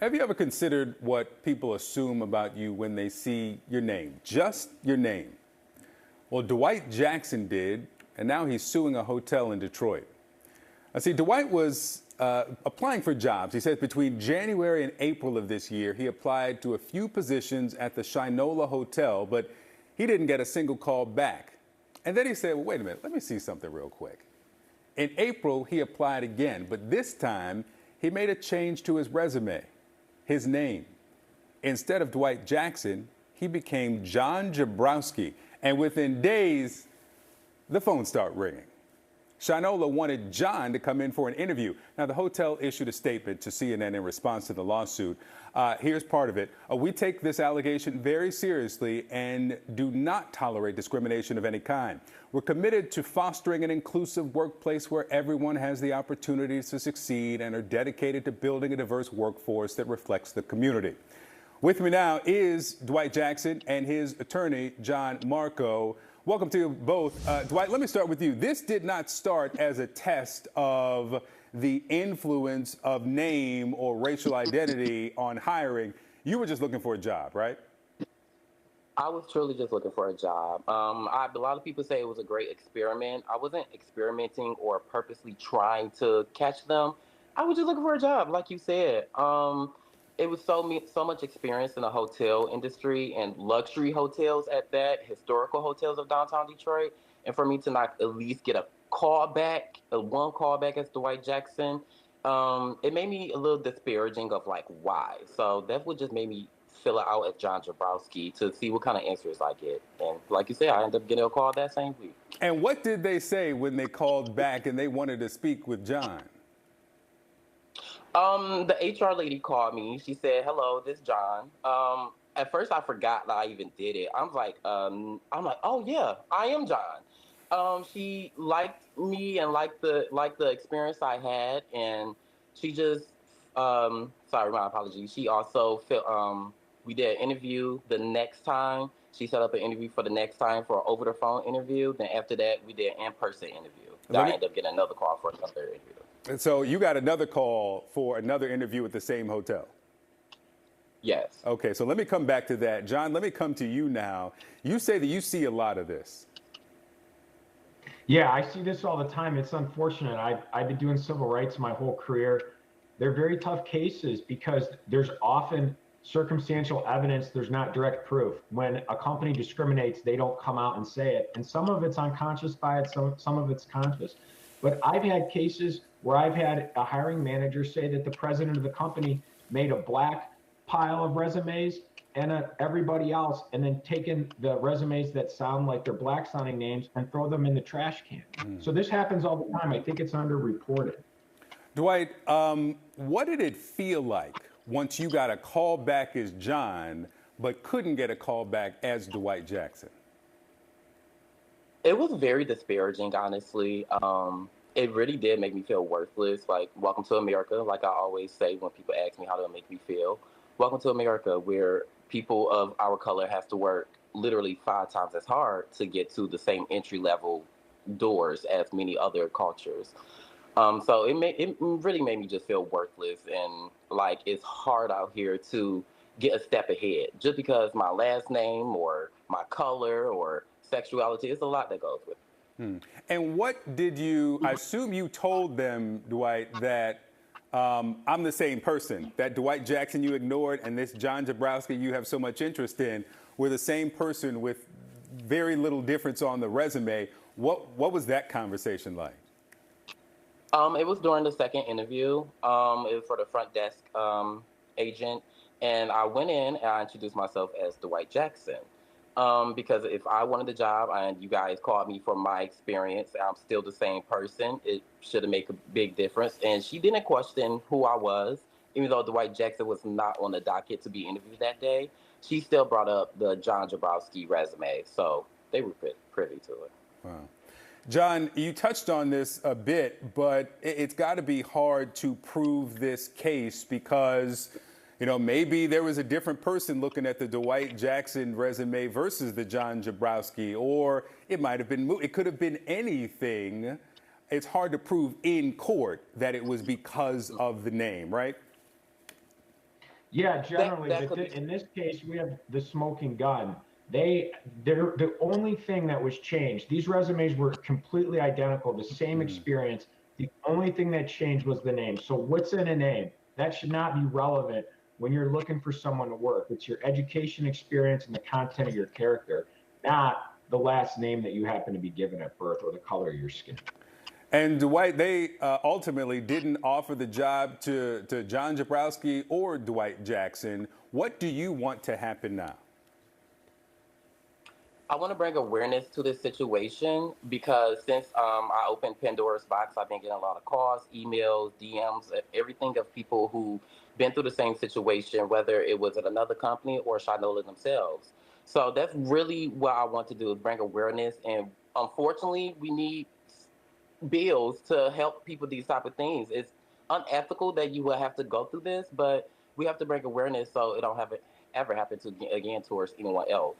Have you ever considered what people assume about you when they see your name, just your name? Well, Dwight Jackson did, and now he's suing a hotel in Detroit. I see, Dwight was applying for jobs. He says between January and April of this year, he applied to a few positions at the Shinola Hotel, but he didn't get a single call back. And then he said, well, wait a minute, let me see something real quick. In April, he applied again, but this time he made a change to his resume, his name. Instead of Dwight Jackson, he became John Jabrowski. And within days, the phone started ringing. Shinola wanted John to come in for an interview. Now, the hotel issued a statement to CNN in response to the lawsuit. Here's part of it. We take this allegation very seriously and do not tolerate discrimination of any kind. We're committed to fostering an inclusive workplace where everyone has the opportunity to succeed and are dedicated to building a diverse workforce that reflects the community. With me now is Dwight Jackson and his attorney, John Marco. Welcome to you both. Dwight, let me start with you. This did not start as a test of the influence of name or racial identity on hiring. You were just looking for a job, right? I was truly just looking for a job. A lot of people say it was a great experiment. I wasn't experimenting or purposely trying to catch them. I was just looking for a job, like you said. It was so much experience in the hotel industry and luxury hotels at that, historical hotels of downtown Detroit. And for me to not at least get a call back, one call back as Dwight Jackson, it made me a little disparaging of like why. So that's what just made me fill it out as John Jabrowski to see what kind of answers I get. And like you said, I ended up getting a call that same week. And what did they say when they called back and they wanted to speak with John? The HR lady called me. She said, "Hello, this is John." At first, I forgot that I even did it. I'm like, "Oh yeah, I am John." She liked me and liked the experience I had, and she just, sorry, my apologies. She also felt, we did an interview the next time. She set up an interview for the next time for an over the phone interview. Then after that, we did an in-person interview. Then I ended up getting another call for another interview. And so you got another call for another interview at the same hotel? Yes. Okay, so let me come back to that. John, let me come to you now. You say that you see a lot of this. Yeah, I see this all the time. It's unfortunate. I've been doing civil rights my whole career. They're very tough cases because there's often circumstantial evidence. There's not direct proof. When a company discriminates, they don't come out and say it. And some of it's unconscious bias, some of it's conscious. But I've had cases where I've had a hiring manager say that the president of the company made a black pile of resumes and everybody else, and then taken the resumes that sound like they're black sounding names and throw them in the trash can. So this happens all the time. I think it's underreported. Dwight, what did it feel like once you got a call back as John, but couldn't get a call back as Dwight Jackson? It was very disparaging, honestly. It really did make me feel worthless. Like, welcome to America, like I always say when people ask me how to make me feel. Welcome to America, where people of our color have to work literally 5 times as hard to get to the same entry level doors as many other cultures. So it really made me just feel worthless, and like it's hard out here to get a step ahead just because my last name or my color or sexuality. It's a lot that goes with it. And what did I assume you told them, Dwight, that I'm the same person, that Dwight Jackson you ignored and this John Jabrowski you have so much interest in were the same person with very little difference on the resume. What was that conversation like? It was during the second interview. It was for the front desk agent. And I went in and I introduced myself as Dwight Jackson. Because if I wanted the job and you guys called me for my experience, I'm still the same person. It should have made a big difference. And she didn't question who I was, even though Dwight Jackson was not on the docket to be interviewed that day. She still brought up the John Jabrowski resume. So they were privy to it. Wow. John, you touched on this a bit, but it's got to be hard to prove this case because, you know, maybe there was a different person looking at the Dwight Jackson resume versus the John Jabrowski, or it might have been, it could have been anything. It's hard to prove in court that it was because of the name, right? Yeah, That generally, that but could be. in this case, we have the smoking gun. They're the only thing that was changed. These resumes were completely identical, the same experience. The only thing that changed was the name. So what's in a name? That should not be relevant when you're looking for someone to work. It's your education experience and the content of your character, not the last name that you happen to be given at birth or the color of your skin. And Dwight, they ultimately didn't offer the job to John Jabrowski or Dwight Jackson. What do you want to happen now? I want to bring awareness to this situation because since I opened Pandora's box, I've been getting a lot of calls, emails, DMs, everything of people who been through the same situation, whether it was at another company or Shinola themselves. So that's really what I want to do is bring awareness. And unfortunately, we need bills to help people these type of things. It's unethical that you will have to go through this, but we have to bring awareness so it don't have it ever happen to again towards anyone else.